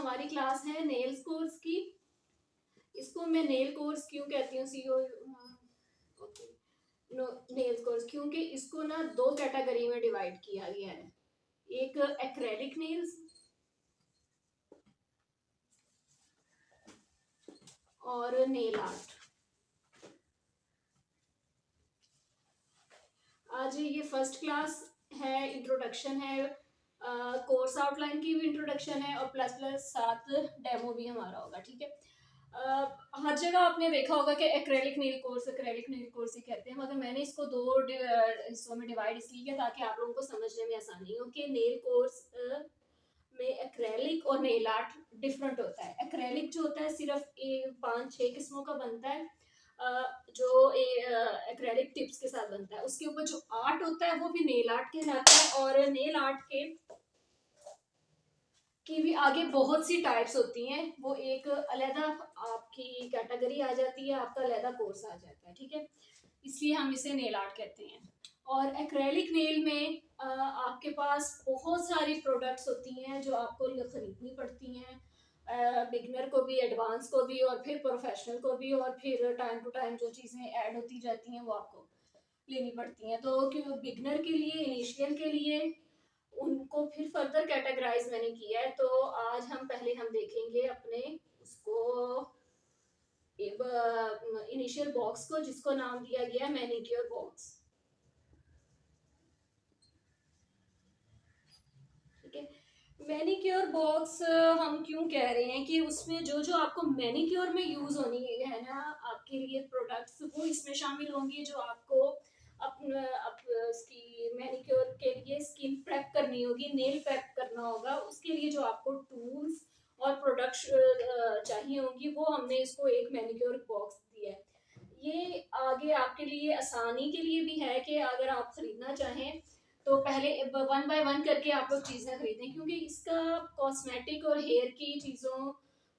हमारी क्लास है nails course की। इसको मैं नेल कोर्स क्यों कहती हूँ, सीओ ओके, नेल्स कोर्स, क्योंकि इसको ना दो कैटेगरी में डिवाइड किया गया है। एक एक्रेलिक नेल्स और नेल आर्ट। आज ये फर्स्ट क्लास है, इंट्रोडक्शन है, कोर्स आउटलाइन की भी इंट्रोडक्शन है और प्लस प्लस साथ डेमो भी हमारा होगा, ठीक है। हर जगह आपने देखा होगा कि एक्रेलिक नेल कोर्स ही कहते हैं, मगर मैंने इसको दो हिस्सों में डिवाइड इसलिए किया ताकि आप लोगों को समझने में आसानी हो कि नेल कोर्स में एक्रेलिक और नेल आर्ट डिफरेंट होता है। एक्रेलिक जो होता है सिर्फ 5-6 किस्मों का बनता है, जो एक्रेलिक टिप्स के साथ बनता है। उसके ऊपर जो आर्ट होता है वो भी नेल आर्ट कहलाता है, और नेल आर्ट की भी आगे बहुत सी टाइप्स होती हैं। वो एक अलहदा आपकी कैटेगरी आ जाती है, आपका अलहदा कोर्स आ जाता है, ठीक है। इसलिए हम इसे नेल आर्ट कहते हैं। और एक्रेलिक नेल में आपके पास बहुत सारी प्रोडक्ट्स होती हैं जो आपको खरीदनी पड़ती हैं, बिगनर को भी, एडवांस को भी, और फिर प्रोफेशनल को भी, और फिर टाइम टू टाइम जो चीज़ें ऐड होती जाती हैं वो आपको लेनी पड़ती हैं। तो क्यों बिगनर के लिए, इनिशियल के लिए, उनको फिर फर्दर कैटेगराइज मैंने किया है। तो आज हम देखेंगे अपने उसको इनिशियल बॉक्स को, जिसको नाम दिया गया है मैनिक्योर बॉक्स, ठीक है। मैनिक्योर बॉक्स हम क्यों कह रहे हैं कि उसमें जो जो आपको मैनिक्योर में यूज होनी है ना आपके लिए प्रोडक्ट्स, वो इसमें शामिल होंगी। जो आपको उसकी मैनिक्योर के लिए स्किन प्रेप करनी होगी, नेल प्रेप करना होगा, उसके लिए जो आपको टूल्स और प्रोडक्ट्स चाहिए होंगी, वो हमने इसको एक मैनिक्योर बॉक्स दिया है। ये आगे आपके लिए आसानी के लिए भी है कि अगर आप खरीदना चाहें तो पहले 1 बाय 1 करके आप लोग चीज़ें खरीदें, क्योंकि इसका कॉस्मेटिक और हेयर की चीज़ों,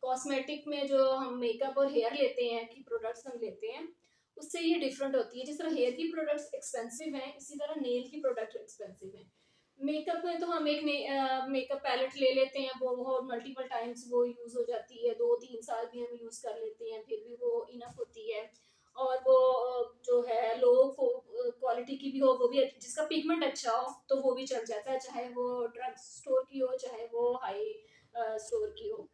कॉस्मेटिक में जो हम मेकअप और हेयर लेते हैं कि प्रोडक्ट्स हम लेते हैं, उससे ये डिफरेंट होती है। जिस तरह हेयर की प्रोडक्ट्स एक्सपेंसिव हैं, इसी तरह नेल की प्रोडक्ट एक्सपेंसिव हैं। मेकअप में तो हम एक मेकअप पैलेट ले लेते हैं, वो मल्टीपल टाइम्स वो यूज़ हो जाती है, 2-3 साल भी हम यूज़ कर लेते हैं, फिर भी वो इनफ होती है। और वो जो है लो क्वालिटी की भी हो, वो भी जिसका पिगमेंट अच्छा हो तो वो भी चल जाता है, चाहे वो ड्रग स्टोर की हो, चाहे वो हाई स्टोर की हो।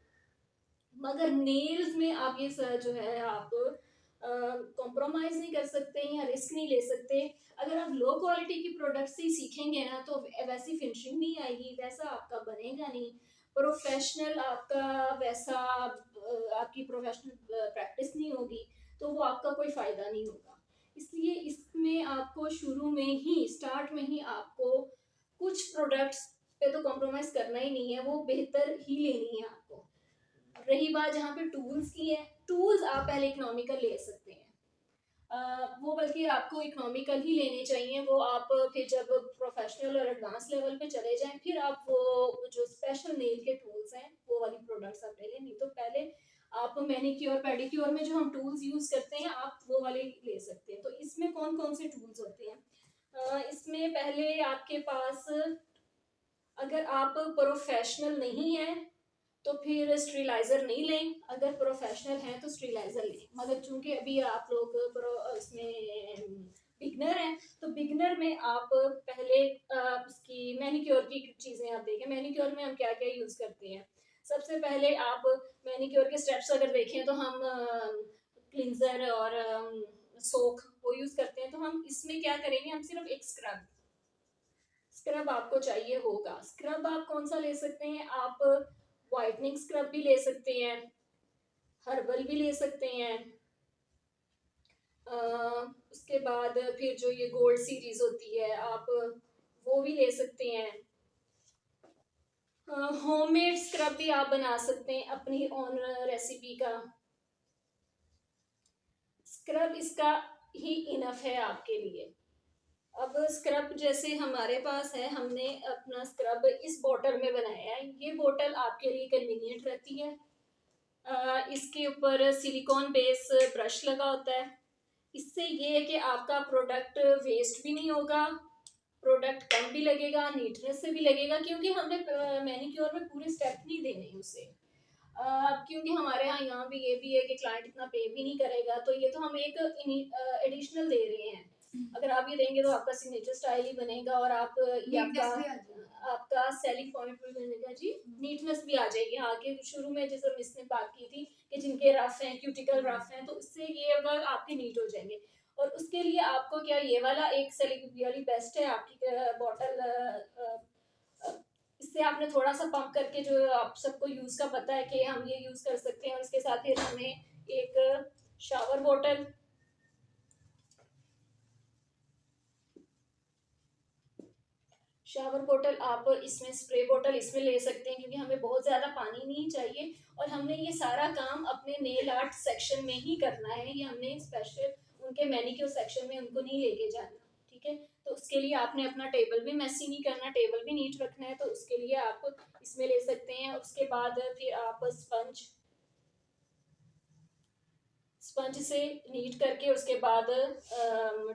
मगर नेल्स में आप ये जो है आप कॉम्प्रोमाइज नहीं कर सकते या रिस्क नहीं ले सकते। अगर आप लो क्वालिटी की प्रोडक्ट से ही सीखेंगे ना तो वैसी फिनिशिंग नहीं आएगी, वैसा आपका बनेगा नहीं प्रोफेशनल, आपका वैसा आपकी प्रोफेशनल प्रैक्टिस नहीं होगी, तो वो आपका कोई फ़ायदा नहीं होगा। इसलिए इसमें आपको शुरू में ही, स्टार्ट में ही आपको कुछ प्रोडक्ट्स पे तो कॉम्प्रोमाइज़ करना ही नहीं है, वो बेहतर ही लेनी है आपको। रही बात जहाँ पे टूल्स की है, टूल्स आप पहले इकोनॉमिकल ले सकते हैं, वो बल्कि आपको इकोनॉमिकल ही लेने चाहिए। वो आप फिर जब प्रोफेशनल और एडवांस लेवल पे चले जाएं, फिर आप वो जो स्पेशल नेल के टूल्स हैं वो वाली प्रोडक्ट्स आप ले लें। नहीं तो पहले आप मैनिक्योर पेडिक्योर में जो हम टूल्स यूज़ करते हैं आप वो वाले ले सकते हैं। तो इसमें कौन कौन से टूल्स होते हैं? इसमें पहले आपके पास, अगर आप प्रोफेशनल नहीं हैं तो फिर स्टेरिलाइजर नहीं लें, अगर प्रोफेशनल हैं तो स्टेरिलाइजर लें। मगर चूंकि अभी आप लोग इसमें बिगनर हैं, तो बिगनर में आप पहले उसकी मैनिक्योर की चीज़ें आप देखें। मैनिक्योर में हम क्या क्या यूज़ करते हैं? सबसे पहले आप मैनिक्योर के स्टेप्स अगर देखें तो हम क्लिंजर और सोक वो यूज़ करते हैं। तो हम इसमें क्या करेंगे, हम सिर्फ एक स्क्रब आपको चाहिए होगा। स्क्रब आप कौन सा ले सकते हैं? आप वाइटनिंग स्क्रब भी ले सकते हैं, हर्बल भी ले सकते हैं। उसके बाद फिर जो ये गोल्ड सीरीज होती है आप वो भी ले सकते हैं। होममेड स्क्रब भी आप बना सकते हैं अपनी ओन रेसिपी का। स्क्रब इसका ही इनफ है आपके लिए। अब स्क्रब जैसे हमारे पास है, हमने अपना स्क्रब इस बोतल में बनाया है। ये बोतल आपके लिए कन्वीनियंट रहती है। इसके ऊपर सिलिकॉन बेस ब्रश लगा होता है। इससे ये है कि आपका प्रोडक्ट वेस्ट भी नहीं होगा, प्रोडक्ट कम भी लगेगा, नीटनेस से भी लगेगा, क्योंकि हमने मैनिक्योर में पूरे स्टेप नहीं देने उसे। क्योंकि हमारे यहाँ भी ये भी है कि क्लाइंट इतना पे भी नहीं करेगा, तो ये तो हम एक एडिशनल दे रहे हैं। अगर आप ये देंगे तो आपका सिग्नेचर स्टाइल ही बनेगा और आप ये आपका सेलिंग पॉइंट भी बनेगा जी। नीटनेस भी आ जाएगी। हाँ, कि शुरू में जैसे मिस ने बात की थी कि जिनके रफ हैं, क्यूटिकल रफ हैं, तो इससे ये अगर आपके नीट हो जाएंगे। और उसके लिए आपको क्या ये वाला एक सेलिंग वाली बेस्ट है आपकी बॉटल। इससे आपने थोड़ा सा पंप करके, जो आप सबको यूज का पता है कि हम ये यूज कर सकते हैं। और इसके साथ फिर हमें एक शावर बॉटल, शावर बोतल आप इसमें स्प्रे बोतल इसमें ले सकते हैं, क्योंकि हमें बहुत ज़्यादा पानी नहीं चाहिए। और हमने ये सारा काम अपने नेल आर्ट सेक्शन में ही करना है। ये हमने स्पेशल उनके मैनिक्योर सेक्शन में उनको नहीं लेके जाना, ठीक है। तो उसके लिए आपने अपना टेबल भी मैसी नहीं करना, टेबल भी नीट रखना है, तो उसके लिए आप इसमें ले सकते हैं। उसके बाद फिर आप स्पंज से नीट करके उसके बाद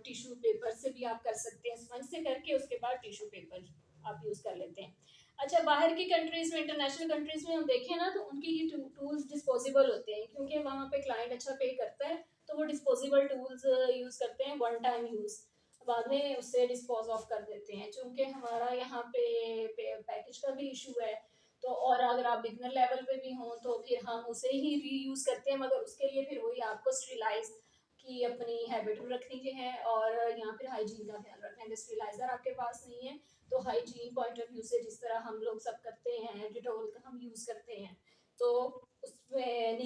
टिश्यू पेपर से भी आप कर सकते हैं। स्पंज से करके उसके बाद टिश्यू पेपर आप यूज कर लेते हैं। अच्छा, बाहर की कंट्रीज में, इंटरनेशनल कंट्रीज में हम देखें ना, तो उनके ये टूल्स डिस्पोजेबल होते हैं, क्योंकि वहाँ पे क्लाइंट अच्छा पे करता है, तो वो डिस्पोजेबल टूल्स यूज करते हैं, वन टाइम यूज, बाद में उससे डिस्पोज ऑफ कर देते हैं। चूंकि हमारा यहाँ पे पैकेज का भी इशू है, तो और अगर आप बिगनर लेवल पे भी हों तो फिर हम उसे ही रीयूज करते हैं, मगर उसके लिए फिर वही आपको स्टरीलाइज की अपनी हैबिट रखनी है। और यहाँ फिर हाइजीन का ख्याल रखना है। स्टरीलाइजर आपके पास नहीं है तो हाइजीन पॉइंट ऑफ व्यू से जिस तरह हम लोग सब करते हैं, डिटोल का हम यूज करते हैं, तो उसमें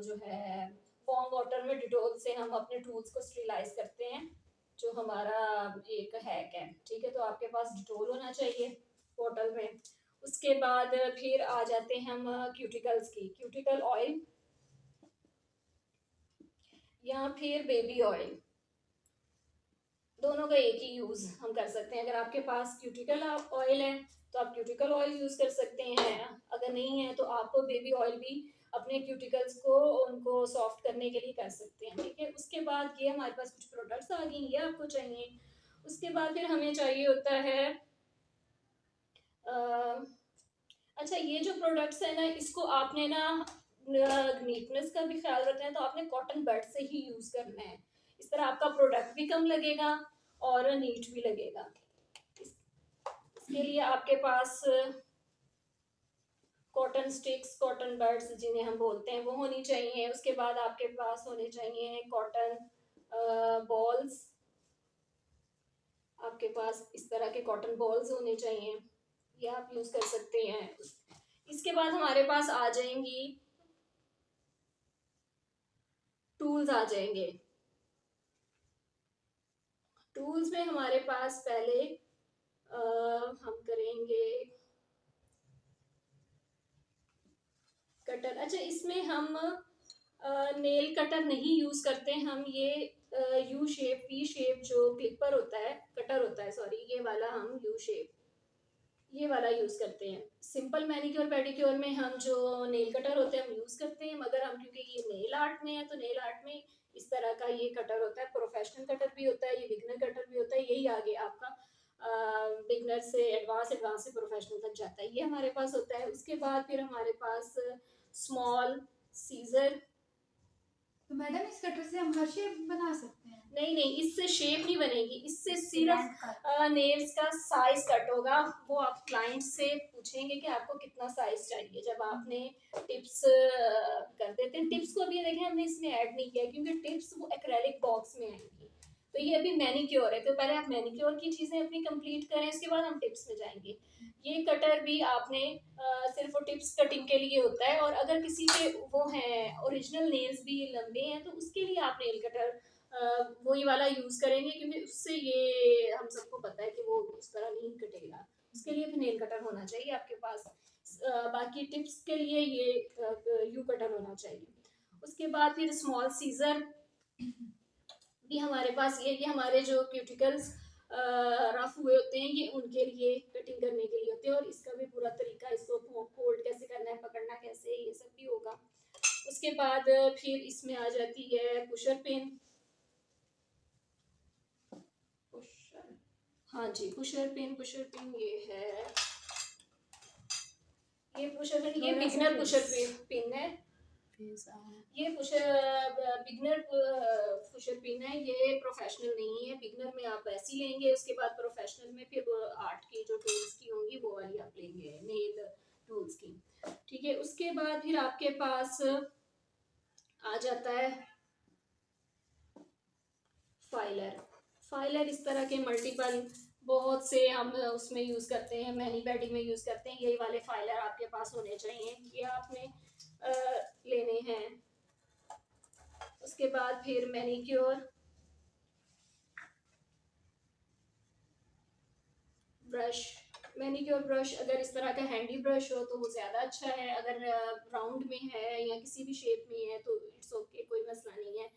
जो है वार्म वाटर में डिटोल से हम अपने टूल्स को स्टरीलाइज करते हैं, जो हमारा एक हैक है, ठीक है। तो आपके पास डिटोल होना चाहिए बोतल में। उसके बाद फिर आ जाते हैं हम क्यूटिकल्स की, क्यूटिकल ऑयल या फिर बेबी ऑयल, दोनों का एक ही यूज हम कर सकते हैं। अगर आपके पास क्यूटिकल ऑयल है तो आप क्यूटिकल ऑयल यूज कर सकते हैं, अगर नहीं है तो आप बेबी ऑयल भी अपने क्यूटिकल्स को उनको सॉफ्ट करने के लिए कर सकते हैं, ठीक है। उसके बाद ये हमारे पास कुछ प्रोडक्ट्स आ गई, ये आपको चाहिए। उसके बाद फिर हमें चाहिए होता है अच्छा, ये जो प्रोडक्ट्स है ना, इसको आपने ना नीटनेस का भी ख्याल रखना है, तो आपने कॉटन बड से ही यूज करना है। इस तरह आपका प्रोडक्ट भी कम लगेगा और नीट भी लगेगा। इसके लिए आपके पास कॉटन स्टिक्स, कॉटन बड्स जिन्हें हम बोलते हैं, वो होनी चाहिए। उसके बाद आपके पास होने चाहिए कॉटन बॉल्स, आपके पास इस तरह के कॉटन बॉल्स होने चाहिए, ये आप यूज कर सकते हैं। इसके बाद हमारे पास आ जाएंगी टूल्स आ जाएंगे। टूल्स में हमारे पास पहले हम करेंगे कटर। अच्छा, इसमें हम नेल कटर नहीं यूज करते, हम ये यू शेप, वी शेप जो क्लिपर होता है, कटर होता है, सॉरी, ये वाला हम यू शेप ये वाला यूज करते हैं। सिंपल मैनिक्योर पेडिक्योर में हम जो नेल कटर होते हैं हम यूज करते हैं, मगर हम क्योंकि ये नेल आर्ट में है तो नेल आर्ट में इस तरह का ये कटर होता है। प्रोफेशनल कटर भी होता है, ये बिगनर कटर भी होता है, यही आगे आपका बिगनर से एडवांस, एडवांस से प्रोफेशनल तक जाता है, ये हमारे पास होता है। उसके बाद फिर हमारे पास स्मॉल सीजर। तो मैडम इस कटर से हम हर शेप बना सकते हैं? नहीं नहीं, इससे शेप नहीं बनेगी, इससे सिर्फ नेल्स का साइज कट होगा। वो आप क्लाइंट से पूछेंगे कि आपको कितना साइज चाहिए। जब आपने टिप्स कर देते हैं, टिप्स को भी देखें हमने इसमें ऐड नहीं किया, क्योंकि टिप्स वो एक्रेलिक बॉक्स में आएंगी। तो ये अभी मैनिक्योर है, तो पहले आप मैनिक्योर की चीजें अपनी कंप्लीट करें, उसके बाद हम टिप्स में जाएंगे। ये कटर भी आपने सिर्फ वो टिप्स कटिंग के लिए होता है, और अगर किसी के वो हैं ओरिजिनल नेल्स भी लंबे हैं तो उसके लिए आप नेल कटर वही वाला यूज करेंगे, क्योंकि उससे ये हम सबको पता है कि वो उस तरह नहीं कटेगा। उसके लिए भी नेल कटर होना चाहिए आपके पास। बाकी टिप्स के लिए ये यू कटर होना चाहिए। उसके बाद फिर स्मॉल सीजर भी हमारे पास, ये हमारे जो क्यूटिकल्स रफ हुए होते हैं, ये उनके लिए कटिंग करने के लिए होते हैं, और इसका भी पूरा तरीका, इसको फोल्ड कैसे करना है, पकड़ना कैसे, ये सब भी होगा। उसके बाद फिर इसमें आ जाती है पुशर पिन। हाँ जी, पुशर पिन, पुशर पिन ये है, ये पुशर ये थोड़ा सा बिगनर पुशर फेस पिन है। फेस ये बिगनर पुशर पिन है, ये प्रोफेशनल नहीं है। बिगनर में आप वैसी लेंगे, उसके बाद प्रोफेशनल में फिर आर्ट की जो टूल्स की होंगी वो वाली आप लेंगे, नेल टूल्स की। ठीक है, उसके बाद फिर आपके पास आ जाता है फाइलर। फाइलर इस तरह के मल्टीपल बहुत से हम उसमें यूज़ करते हैं, मैनी बैटिंग में यूज़ करते हैं। यही वाले फाइलर आपके पास होने चाहिए, ये आपने लेने हैं। उसके बाद फिर मैनिक्योर ब्रश। मैनिक्योर ब्रश अगर इस तरह का हैंडी ब्रश हो तो वो ज़्यादा अच्छा है, अगर राउंड में है या किसी भी शेप में है तो इट्स ओके, कोई मसला नहीं है।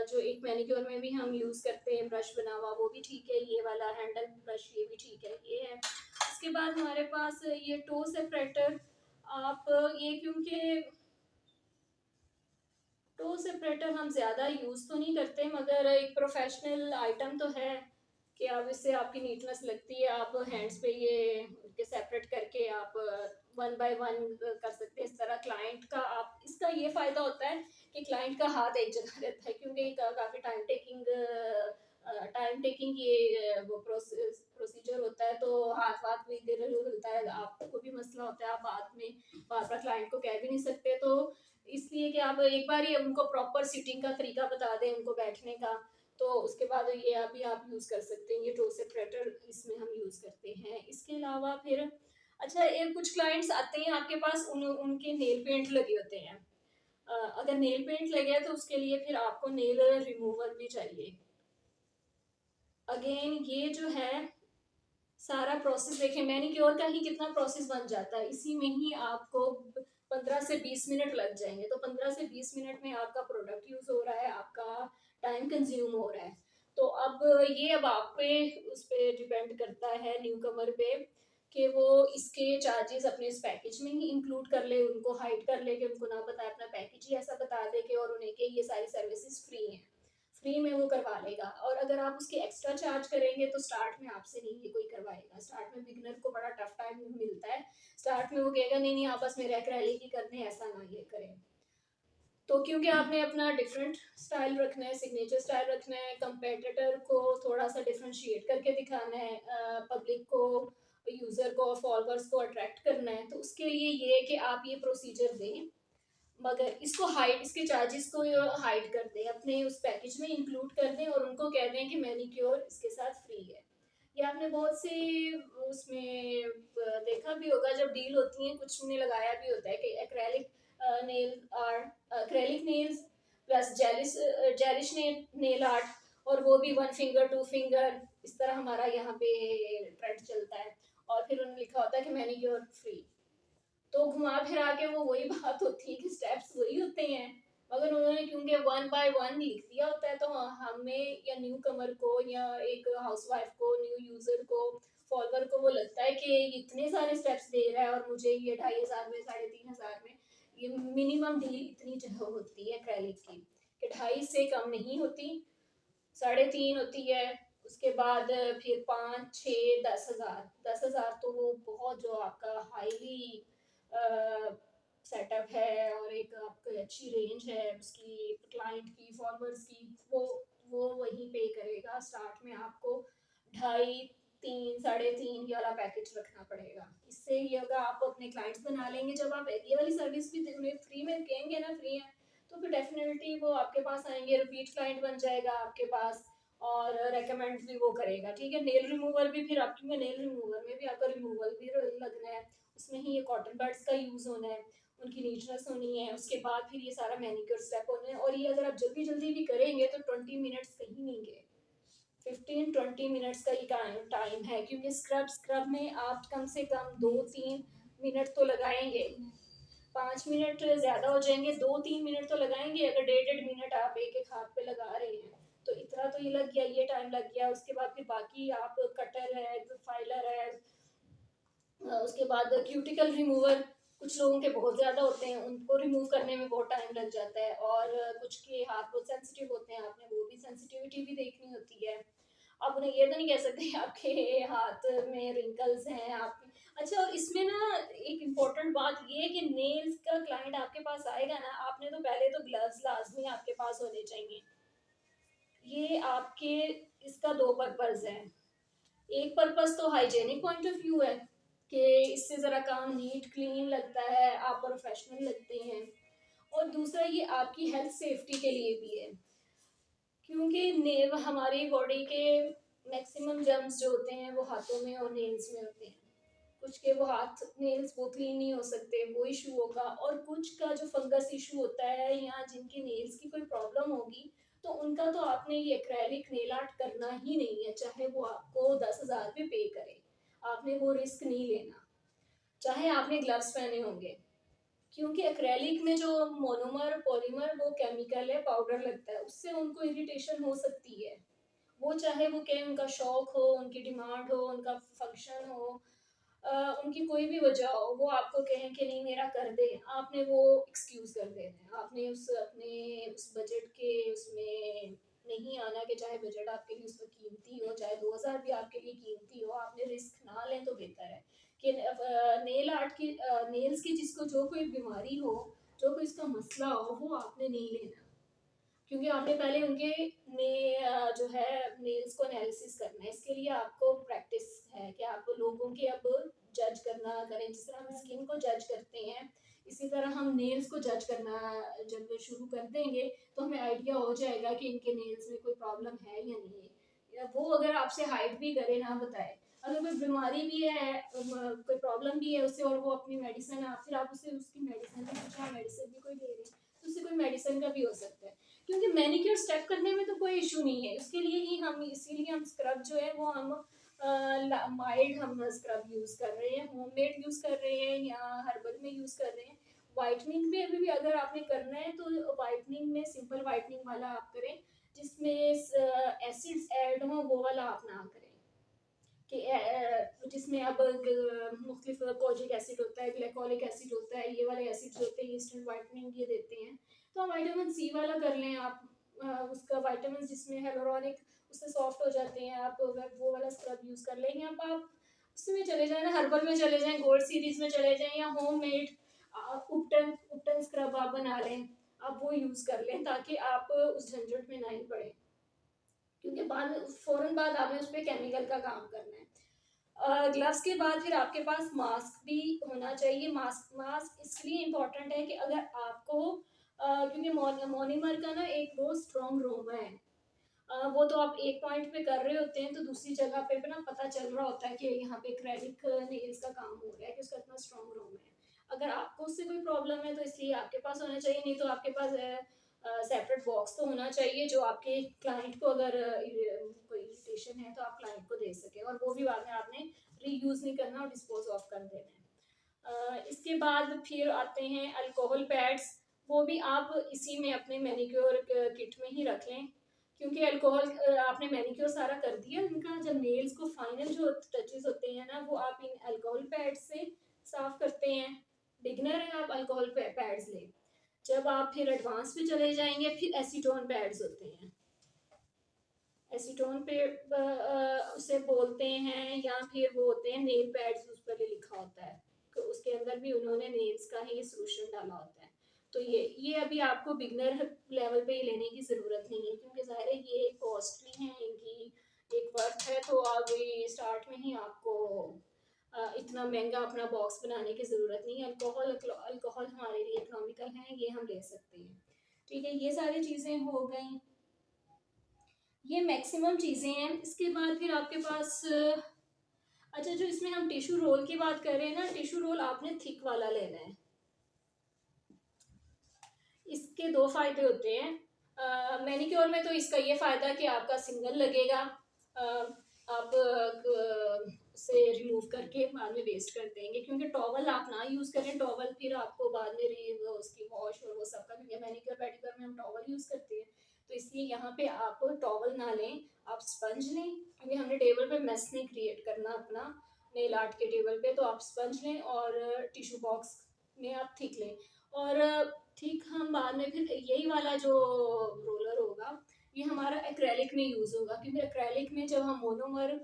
जो एक मैनिक्योर में भी हम यूज़ करते हैं ब्रश बना हुआ, वो भी ठीक है। ये वाला हैंडल ब्रश ये भी ठीक है, ये है। उसके बाद हमारे पास ये टो सेपरेटर। आप ये क्योंकि टो सेपरेटर हम ज़्यादा यूज़ तो नहीं करते, मगर एक प्रोफेशनल आइटम तो है कि अब इससे आपकी नीटनेस लगती है। आप हैंड्स पे ये सेपरेट करके आप वन बाय वन कर सकते हैं इस तरह। क्लाइंट का आप इसका ये फ़ायदा होता है कि क्लाइंट का हाथ एक जगह रहता है, क्योंकि काफ़ी टाइम टेकिंग ये वो प्रोसीजर होता है, तो हाथ वाथ भी इधर उधर हिलता है, आपको भी मसला होता है, आप बाद में बार बार क्लाइंट को कह भी नहीं सकते। तो इसलिए कि आप एक बार ही उनको प्रॉपर सीटिंग का तरीका बता दें, उनको बैठने का, तो उसके बाद ये अभी आप यूज़ कर सकते हैं। ये टो सेपरेटर इसमें हम यूज़ करते हैं। इसके अलावा फिर अच्छा, ये कुछ क्लाइंट्स आते हैं आपके पास, उनके नेल पेंट लगे होते हैं। अगर नेल पेंट लगे है तो उसके लिए फिर आपको नेल रिमूवर भी चाहिए। अगेन ये जो है सारा प्रोसेस देखें, मैनिक्योर का ही कितना प्रोसेस बन जाता है, इसी में ही आपको 15 से 20 मिनट लग जाएंगे। तो 15 से 20 मिनट में आपका प्रोडक्ट यूज हो रहा है, आपका टाइम कंज्यूम हो रहा है। तो अब ये अब आप पे उस पे डिपेंड करता है न्यू कमर पे कि वो इसके चार्जेस अपने इस पैकेज में ही इंक्लूड कर ले, उनको हाइड कर ले कि उनको ना बताए, अपना पैकेज ही ऐसा बता दे कि और उन्हें कि ये सारी सर्विसेज फ्री हैं, फ्री में वो करवा लेगा। और अगर आप उसके एक्स्ट्रा चार्ज करेंगे तो स्टार्ट में आपसे नहीं ये कोई करवाएगा। स्टार्ट में बिगनर को बड़ा टफ टाइम मिलता है, स्टार्ट में वो कहेगा नहीं नहीं आपस में एक्रेलिक ही करने, ऐसा ना ये करें। तो क्योंकि आपने अपना डिफरेंट स्टाइल रखना है, सिग्नेचर स्टाइल रखना है, कंपेटिटर को थोड़ा सा डिफ्रेंशिएट करके दिखाना है, पब्लिक को, यूजर को, फॉलोअर्स को अट्रैक्ट करना है, तो उसके लिए ये है कि आप ये प्रोसीजर दें, मगर इसको हाइड, इसके चार्जेस को हाइड कर दें, अपने उस पैकेज में इंक्लूड कर दें और उनको कह दें कि मैनिक्योर इसके साथ फ्री है। ये आपने बहुत से उसमें देखा भी होगा, जब डील होती है कुछ ने लगाया भी होता है कि acrylic nail art, acrylic nails plus gelish nail art, और वो भी 1 फिंगर 2 फिंगर, इस तरह हमारा यहाँ पे ट्रेंड चलता है। और फिर उन्होंने लिखा होता है कि मैनिक्योर फ्री। तो घुमा फिरा के वो वही बात होती है कि स्टेप्स वही होते हैं, मगर उन्होंने क्योंकि 1 बाय 1 लिख दिया होता है, तो हमें या न्यू कमर को या एक हाउसवाइफ को, न्यू यूजर को, फॉलोअर को वो लगता है कि ये इतने सारे स्टेप्स दे रहा है और मुझे ये 2500 में, 3500 में। ये मिनिमम डील इतनी जगह होती है एक्रेलिक की कि 2.5 से कम नहीं होती, 3.5 होती है। उसके बाद फिर 5 6 10,000, 10,000 तो वो बहुत जो आपका हाईली सेटअप है और एक आपकी अच्छी रेंज है उसकी, क्लाइंट की, फॉलोअर्स की, वो वहीं पे करेगा। स्टार्ट में आपको 2.5 3 3.5 ये वाला पैकेज रखना पड़ेगा। इससे ये होगा आप अपने क्लाइंट्स बना लेंगे। जब आप ये वाली सर्विस भी उन्हें फ्री में कहेंगे ना, फ्री है, तो फिर डेफिनेटली वो आपके पास आएंगे, रिपीट क्लाइंट बन जाएगा आपके पास और रेकमेंड भी वो करेगा। ठीक है, नेल रिमूवर भी फिर आप, क्योंकि नेल रिमूवर में भी आपका रिमूवल भी लगना है, उसमें ही ये कॉटन बड्स का यूज़ होना है, उनकी नीटनेस होनी है, उसके बाद फिर ये सारा मैनिक्योर स्टेप होना है। और ये अगर आप जल्दी जल्दी भी करेंगे तो 20 मिनट्स कहीं नहीं गए, 15 20 मिनट्स का ही टाइम है, क्योंकि स्क्रब में आप कम से कम 2 3 मिनट तो लगाएंगे। 5 मिनट ज़्यादा हो जाएंगे, 2 3 मिनट तो लगाएंगे। अगर 1.5 1.5 मिनट आप एक एक हाथ पे लगा रहे हैं तो इतना तो ये लग गया, ये टाइम लग गया। उसके बाद फिर बाकी आप कटर है, फाइलर है, उसके बाद क्यूटिकल रिमूवर कुछ लोगों के बहुत ज़्यादा होते हैं, उनको रिमूव करने में बहुत टाइम लग जाता है। और कुछ के हाथ बहुत सेंसिटिव होते हैं, आपने वो भी सेंसिटिविटी भी देखनी होती है। आप उन्हें ये तो नहीं कह सकते कि आपके हाथ में रिंकल्स हैं आपके। अच्छा, और इसमें ना एक इम्पोर्टेंट बात ये है कि नेल्स का क्लाइंट आपके पास आएगा ना, आपने तो पहले तो ग्लव्स लाजमी आपके पास होने चाहिए। ये आपके इसका दो पर्पज़ है। एक पर्पज़ तो हाइजीनिक पॉइंट ऑफ व्यू है कि इससे ज़रा काम नीट क्लीन लगता है, आप प्रोफेशनल लगते हैं। और दूसरा ये आपकी हेल्थ सेफ्टी के लिए भी है, क्योंकि नेल हमारी बॉडी के मैक्सिमम जर्म्स जो होते हैं वो हाथों में और नेल्स में होते हैं। कुछ के वो हाथ नेल्स वो क्लीन नहीं हो सकते, वो इशू होगा, और कुछ का जो फंगस इशू होता है या जिनके नेल्स की कोई प्रॉब्लम होगी, तो उनका तो आपने ये एक्रेलिक नेल आर्ट करना ही नहीं है, चाहे वो आपको 10,000 भी पे करे, आपने वो रिस्क नहीं लेना, चाहे आपने ग्लव्स पहने होंगे। क्योंकि एक्रेलिक में जो मोनोमर पॉलीमर वो केमिकल है, पाउडर लगता है, उससे उनको इरिटेशन हो सकती है। वो चाहे वो कहें उनका शौक हो, उनकी डिमांड हो, उनका फंक्शन हो, उनकी कोई भी वजह हो, वो आपको कहें कि नहीं मेरा कर दे, आपने वो एक्सक्यूज कर देना है, आपने उस अपने उस बजट के उसमें नहीं आना, कि चाहे बजट आपके लिए उस वक्त कीमती हो, चाहे 2000 भी आपके लिए कीमती हो, आपने रिस्क ना लें तो बेहतर है कि नेल आर्ट की नेल्स की जिसको जो कोई बीमारी हो, जो कोई इसका मसला हो, वो आपने नहीं लेना, क्योंकि आपने पहले उनके जो है नेल्स को एनालिसिस करना है। इसके लिए आपको प्रैक्टिस है कि आप लोगों के अब जज करना करें, जिस तरह हम स्किन को जज करते हैं, इसी तरह हम नेल्स को जज करना जब शुरू कर देंगे तो हमें आइडिया हो जाएगा कि इनके नेल्स में कोई प्रॉब्लम है या नहीं है। या वो अगर आपसे हाइड भी करे ना बताए, अगर कोई बीमारी भी है, कोई प्रॉब्लम भी है उससे, और वो अपनी मेडिसिन आप फिर आप उससे उसकी मेडिसिन भी पूछा, मेडिसिन भी कोई ले रहे हैं, तो उससे कोई मेडिसिन का भी हो सकता है। क्योंकि मैनिक्योर स्टेप करने में तो कोई इशू नहीं है, उसके लिए ही हम इसीलिए हम स्क्रब जो है वो हम माइल्ड हम स्क्रब यूज़ कर रहे हैं, होममेड यूज़ कर रहे हैं या हर्बल में यूज़ कर रहे हैं। वाइटनिंग में भी अगर आपने करना है तो वाइटनिंग में सिंपल वाइटनिंग वाला आप करें, जिसमें एसिड्स ऐड हों, वो वाला आप ना करें कि जिसमें अब मुख्तलिफ कोजिक एसिड होता है, ग्लाइकोलिक एसिड होता है, ये वाले एसिड्स होते हैं, इंस्टेंट वाइटनिंग ये देते हैं। तो आप विटामिन सी वाला कर लें आप, उसका विटामिन जिसमें हेलोरॉनिक, उससे सॉफ्ट हो जाते हैं, आप वो वाला स्क्रब यूज़ कर लें। या आप उसमें चले जाएँ ना, हर्बल में चले जाएँ, गोल्ड सीरीज़ में चले जाएँ, या होम मेड उपटन उपटन स्क्रब आप बना लें, आप वो यूज़ कर लें ताकि आप उस झंझट में नहीं पड़े, क्योंकि बाद में फ़ौरन बाद आपने उस पर केमिकल का काम करना है। ग्लव्स के बाद फिर आपके पास मास्क भी होना चाहिए। मास्क मास्क इसलिए इम्पोर्टेंट है कि अगर आपको क्योंकि मोनोमर का ना एक बहुत स्ट्रॉन्ग रोमा है, वो तो आप एक पॉइंट पे कर रहे होते हैं तो दूसरी जगह पे ना पता चल रहा होता है कि यहाँ पे एक्रेलिक नेल्स का काम हो रहा है, कि उसका इतना स्ट्रॉन्ग रोम है। अगर आपको उससे कोई प्रॉब्लम है तो इसलिए आपके पास होना चाहिए, नहीं तो आपके पास सेपरेट बॉक्स तो होना चाहिए जो आपके क्लाइंट को अगर कोई इरिटेशन है तो आप क्लाइंट को दे सके, और वो भी बाद में आपने रीयूज़ नहीं करना और डिस्पोज ऑफ कर देना है। इसके बाद फिर आते हैं अल्कोहल पैड्स, वो भी आप इसी में अपने मैनिक्योर किट में ही रख लें, क्योंकि अल्कोहल आपने मैनिक्योर सारा कर दिया, उनका जब नेल्स को फाइनल जो टचेस होते हैं ना वो आप इन अल्कोहल पैड से साफ करते हैं। बिगनर है आप अल्कोहल पैड्स लें। जब आप फिर एडवांस पे चले जाएंगे फिर एसीटोन पैड्स होते हैं, एसीटोन पे उसे बोलते हैं, या फिर वो होते हैं नेल पैड्स, उस पर लिखा होता है तो उसके अंदर भी उन्होंने नेल्स का ही सोल्यूशन डाला होता है। तो ये अभी आपको बिगनर लेवल पे ही लेने की ज़रूरत नहीं है, क्योंकि ज़ाहिर है ये कॉस्टली हैं, इनकी एक वर्थ है, तो आप ये स्टार्ट में ही आपको इतना महंगा अपना बॉक्स बनाने की ज़रूरत नहीं है। अल्कोहल अल्कोहल हमारे लिए इकोनॉमिकल हैं, ये हम ले सकते हैं। ठीक है, ये सारी चीज़ें हो गई, ये मैक्सिमम चीज़ें हैं। इसके बाद फिर आपके पास अच्छा, जो इसमें हम टिश्यू रोल की बात कर रहे हैं ना, टिश्यू रोल आपने थिक वाला लेना है। इसके दो फायदे होते हैं। मैनिक्योर में तो इसका ये फ़ायदा कि आपका सिंगल लगेगा, आप उसे रिमूव करके बाद में वेस्ट कर देंगे, क्योंकि टॉवल आप ना यूज़ करें, टॉवल फिर आपको बाद में उसकी वॉश और वो सब का, क्योंकि मैनिक्योर पेडिक्योर में हम टॉवल यूज़ करते हैं, तो इसलिए यहाँ पे आप टॉवल ना लें, आप स्पंज लें, क्योंकि हमने टेबल पे मेस नहीं क्रिएट करना अपना नेल आर्ट के टेबल पे, तो आप स्पंज लें और टिश्यू बॉक्स में आप थिक लें। और ठीक हम बाद में फिर यही वाला जो रोलर होगा, ये हमारा एक्रेलिक में यूज़ होगा, क्योंकि एक्रेलिक में जब हम मोनोमर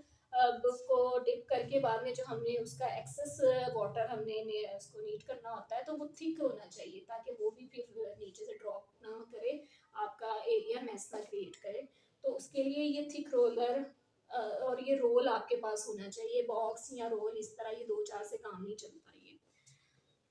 उसको डिप करके बाद में जो हमने उसका एक्सेस वाटर हमने उसको नीट करना होता है, तो वो थिक होना चाहिए ताकि वो भी फिर नीचे से ड्रॉप ना करे, आपका एरिया मैस ना क्रिएट करे। तो उसके लिए ये थिक रोलर और ये रोल आपके पास होना चाहिए, बॉक्स या रोल इस तरह, ये 2-4 से काम नहीं चलता ये।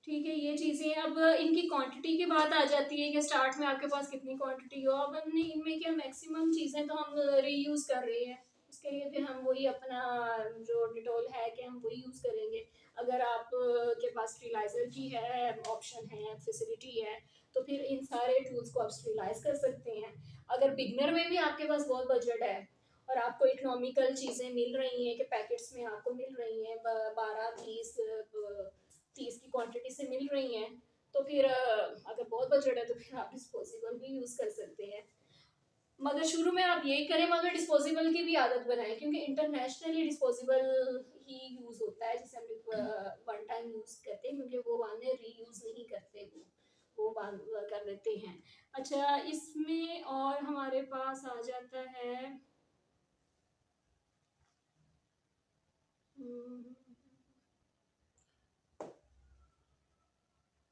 ठीक है, ये चीज़ें। अब इनकी क्वांटिटी की बात आ जाती है कि स्टार्ट में आपके पास कितनी क्वांटिटी हो। अब हमने इनमें क्या मैक्सिमम चीज़ें तो हम रीयूज़ कर रहे हैं, उसके लिए फिर हम वही अपना जो डिटॉल है कि हम वही यूज़ करेंगे। अगर आप के पास स्टरीलाइज़र की है ऑप्शन है, फैसिलिटी है, तो फिर इन सारे टूल्स को आप स्टरीलाइज़ कर सकते हैं। अगर बिगनर में भी आपके पास बहुत बजट है और आपको इकोनॉमिकल चीज़ें मिल रही हैं कि पैकेट्स में आपको मिल रही हैं 12-20-30 की क्वांटिटी से मिल रही हैं, तो फिर अगर बहुत बजट है तो फिर आप डिस्पोजेबल भी यूज़ कर सकते हैं। मगर शुरू में आप ये करें, मगर डिस्पोजेबल की भी आदत बनाएं, क्योंकि इंटरनेशनली डिस्पोजेबल ही यूज़ होता है, जिसे हम वन टाइम यूज़ करते हैं, क्योंकि वो वाने रीयूज़ नहीं करते, वो कर देते हैं। अच्छा, इसमें और हमारे पास आ जाता है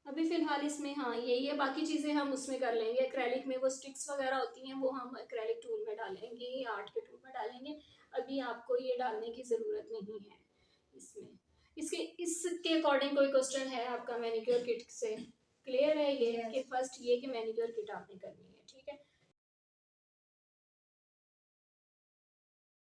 अभी फ़िलहाल इसमें हाँ, यही है, बाकी चीज़ें हम उसमें कर लेंगे। एक्रेलिक में वो स्टिक्स वगैरह होती हैं, वो हम एक्रेलिक टूल में डालेंगे, आर्ट के टूल में डालेंगे। अभी आपको ये डालने की ज़रूरत नहीं है इसमें। इसके अकॉर्डिंग कोई क्वेश्चन है आपका मैनीक्योर किट से? क्लियर है ये Yes. कि फर्स्ट ये कि मैनीक्योर किट आपने करनी है।